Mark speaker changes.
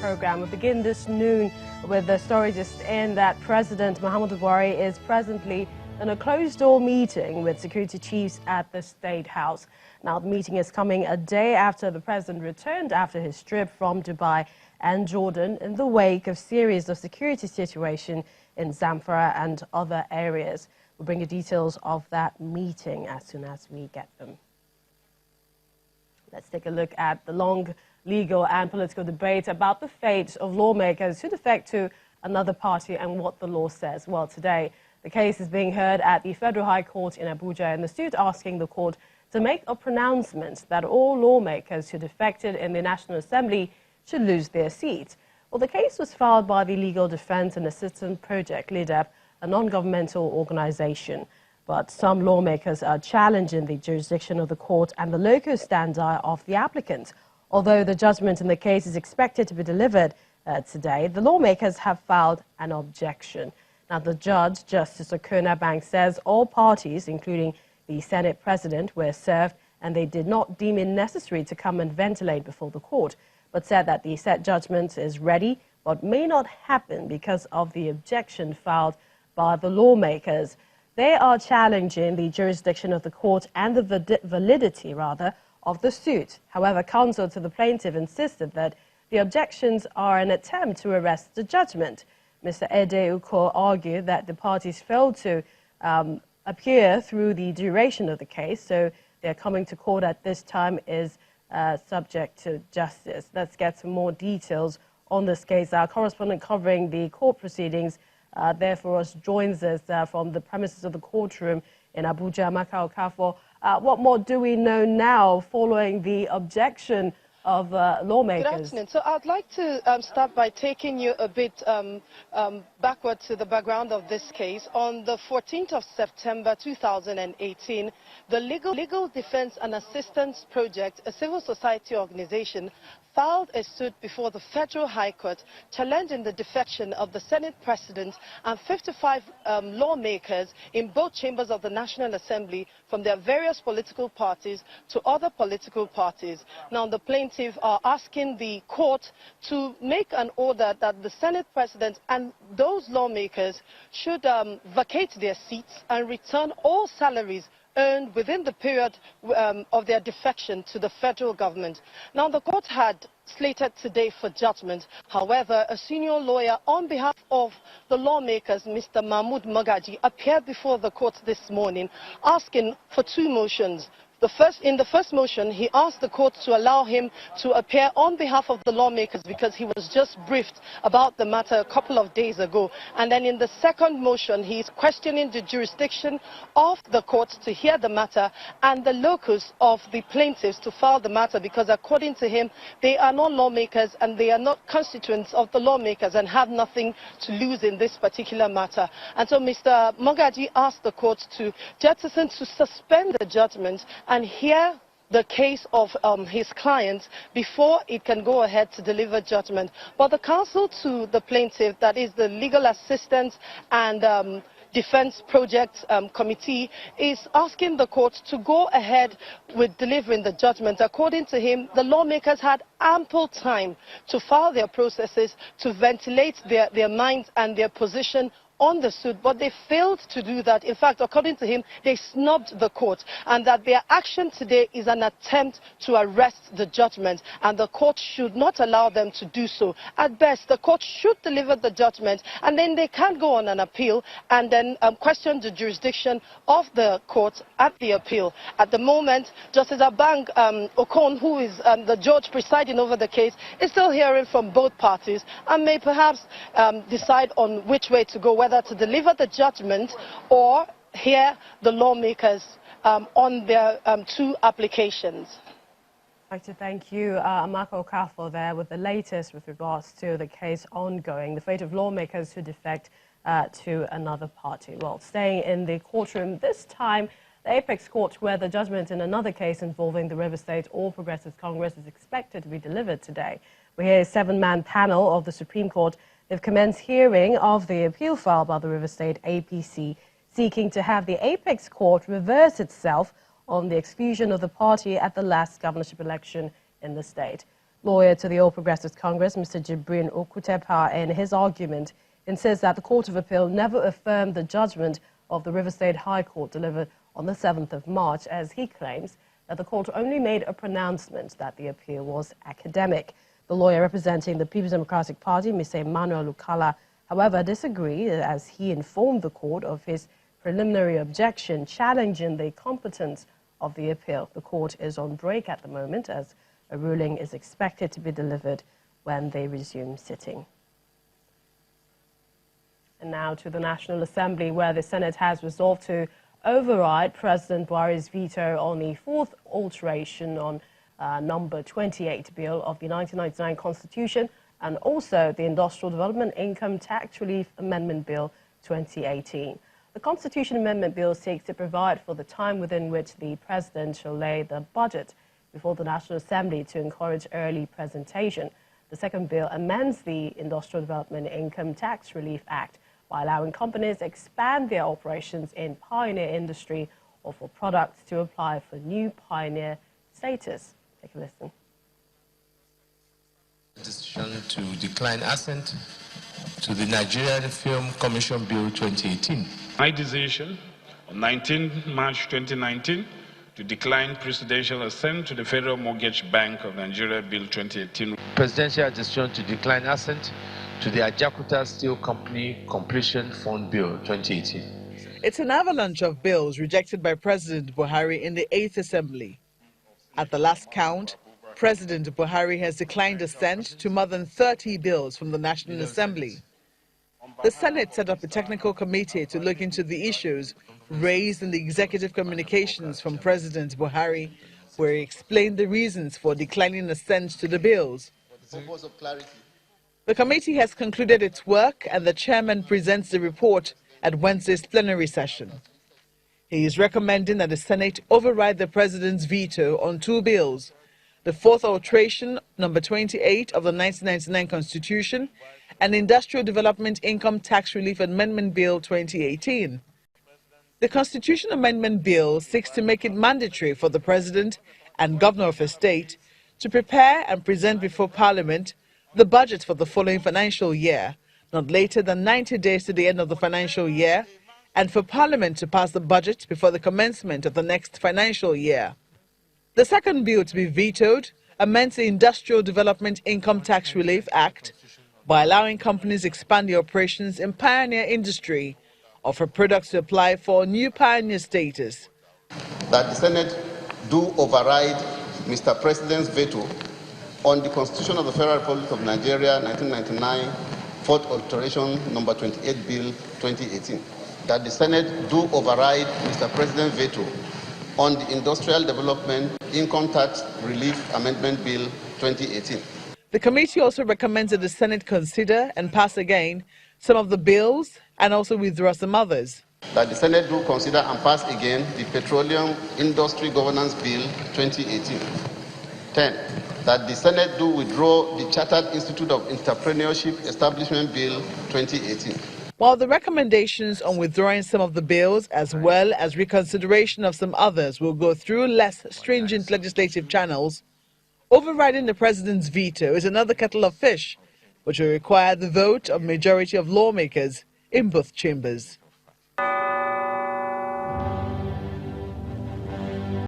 Speaker 1: program. We begin this noon with the story just in that President Muhammadu Buhari is presently in a closed-door meeting with security chiefs at the State House. Now, the meeting is coming a day after the president returned after his trip from Dubai and Jordan in the wake of series of security situation in Zamfara and other areas. We'll bring you details of that meeting as soon as we get them. Let's take a look at the long legal and political debate about the fate of lawmakers who defect to another party and what the law says. Well, today, the case is being heard at the Federal High Court in Abuja, and the suit asking the court to make a pronouncement that all lawmakers who defected in the National Assembly should lose their seats. Well, the case was filed by the Legal Defense and Assistance Project, LEDAP, a non-governmental organization. But some lawmakers are challenging the jurisdiction of the court and the locus standi of the applicant. Although the judgment in the case is expected to be delivered today, the lawmakers have filed an objection. Now, the judge, Justice Okona Bank, says all parties, including the Senate President, were served and they did not deem it necessary to come and ventilate before the court, but said that the set judgment is ready but may not happen because of the objection filed by the lawmakers. They are challenging the jurisdiction of the court and the validity, of the suit. However, counsel to the plaintiff insisted that the objections are an attempt to arrest the judgment. Mr. Ede Uko argued that the parties failed to appear through the duration of the case, so their coming to court at this time is subject to justice. Let's get some more details on this case. Our correspondent covering the court proceedings there for us joins us from the premises of the courtroom in Abuja, Amaka Okafor. What more do we know now following the objection of lawmakers?
Speaker 2: Good afternoon. So I'd like to start by taking you a bit backward to the background of this case. On the 14th of September 2018, the Legal Defense and Assistance Project, a civil society organization, filed a suit before the Federal High Court challenging the defection of the Senate President and 55 lawmakers in both chambers of the National Assembly from their various political parties to other political parties. Now, the plaintiffs are asking the court to make an order that the Senate President and those lawmakers should vacate their seats and return all salaries earned within the period of their defection to the federal government. Now, the court had slated today for judgment. However, a senior lawyer on behalf of the lawmakers, Mr. Mahmoud Magaji, appeared before the court this morning asking for two motions. In the first motion, he asked the court to allow him to appear on behalf of the lawmakers because he was just briefed about the matter a couple of days ago. And then in the second motion, he is questioning the jurisdiction of the court to hear the matter and the locus of the plaintiffs to file the matter because, according to him, they are not lawmakers and they are not constituents of the lawmakers and have nothing to lose in this particular matter. And so Mr. Magaji asked the court to jettison, to suspend the judgment and hear the case of his clients before it can go ahead to deliver judgment. But the counsel to the plaintiff, that is the Legal Assistance and Defense Project Committee, is asking the court to go ahead with delivering the judgment. According to him, the lawmakers had ample time to file their processes, to ventilate their minds and their position on the suit, but they failed to do that. In fact, according to him, they snubbed the court, and that their action today is an attempt to arrest the judgment, and the court should not allow them to do so. At best, the court should deliver the judgment, and then they can go on an appeal and then question the jurisdiction of the court at the appeal. At the moment, Justice Abang Okon, who is the judge presiding over the case, is still hearing from both parties and may perhaps decide on which way to go, whether to deliver the judgment or hear the lawmakers on their two applications.
Speaker 1: I'd like to thank you, Amaka Okafor, there with the latest with regards to the case ongoing, the fate of lawmakers who defect to another party. Well, staying in the courtroom this time, the Apex Court, where the judgment in another case involving the River State All Progressives Congress is expected to be delivered today. We hear a 7-man panel of the Supreme Court. They've commenced hearing of the appeal filed by the River State APC, seeking to have the Apex Court reverse itself on the exclusion of the party at the last governorship election in the state. Lawyer to the All Progressives Congress, Mr. Jibrin Okutepa, in his argument, insists that the Court of Appeal never affirmed the judgment of the River State High Court delivered on the 7th of March, as he claims that the court only made a pronouncement that the appeal was academic. The lawyer representing the People's Democratic Party, Mr. Emmanuel Ukala, however, disagreed as he informed the court of his preliminary objection challenging the competence of the appeal. The court is on break at the moment as a ruling is expected to be delivered when they resume sitting. And now to the National Assembly, where the Senate has resolved to override President Buhari's veto on the fourth alteration on number 28 bill of the 1999 Constitution and also the Industrial Development Income Tax Relief Amendment Bill 2018. The Constitution Amendment Bill seeks to provide for the time within which the President shall lay the budget before the National Assembly to encourage early presentation. The second bill amends the Industrial Development Income Tax Relief Act by allowing companies to expand their operations in pioneer industry or for products to apply for new pioneer status. Take a listen.
Speaker 3: Decision to decline assent to the Nigerian Film Commission Bill 2018.
Speaker 4: My decision on 19 March 2019 to decline presidential assent to the Federal Mortgage Bank of Nigeria Bill 2018.
Speaker 3: Presidential decision to decline assent to the Ajakuta Steel Company Completion Fund Bill 2018.
Speaker 5: It's an avalanche of bills rejected by President Buhari in the 8th Assembly. At the last count, President Buhari has declined assent to more than 30 bills from the National Assembly. The Senate set up a technical committee to look into the issues raised in the executive communications from President Buhari, where he explained the reasons for declining assent to the bills. The committee has concluded its work and the chairman presents the report at Wednesday's plenary session. He is recommending that the Senate override the president's veto on two bills, the fourth alteration, number 28 of the 1999 Constitution, and Industrial Development Income Tax Relief Amendment Bill 2018. The Constitution Amendment Bill seeks to make it mandatory for the President and Governor of a state to prepare and present before Parliament the budget for the following financial year, not later than 90 days to the end of the financial year, and for Parliament to pass the budget before the commencement of the next financial year. The second bill to be vetoed amends the Industrial Development Income Tax Relief Act by allowing companies to expand their operations in pioneer industry or for products to apply for new pioneer status.
Speaker 6: That the Senate do override Mr. President's veto on the Constitution of the Federal Republic of Nigeria 1999, fourth alteration, number 28 Bill 2018. That the Senate do override Mr. President's veto on the Industrial Development Income Tax Relief Amendment Bill 2018.
Speaker 5: The committee also recommends that the Senate consider and pass again some of the bills and also withdraw some others.
Speaker 6: That the Senate do consider and pass again the Petroleum Industry Governance Bill 2018. 10. That the Senate do withdraw the Chartered Institute of Entrepreneurship Establishment Bill 2018.
Speaker 5: While the recommendations on withdrawing some of the bills as well as reconsideration of some others will go through less stringent legislative channels, overriding the president's veto is another kettle of fish, which will require the vote of majority of lawmakers in both chambers.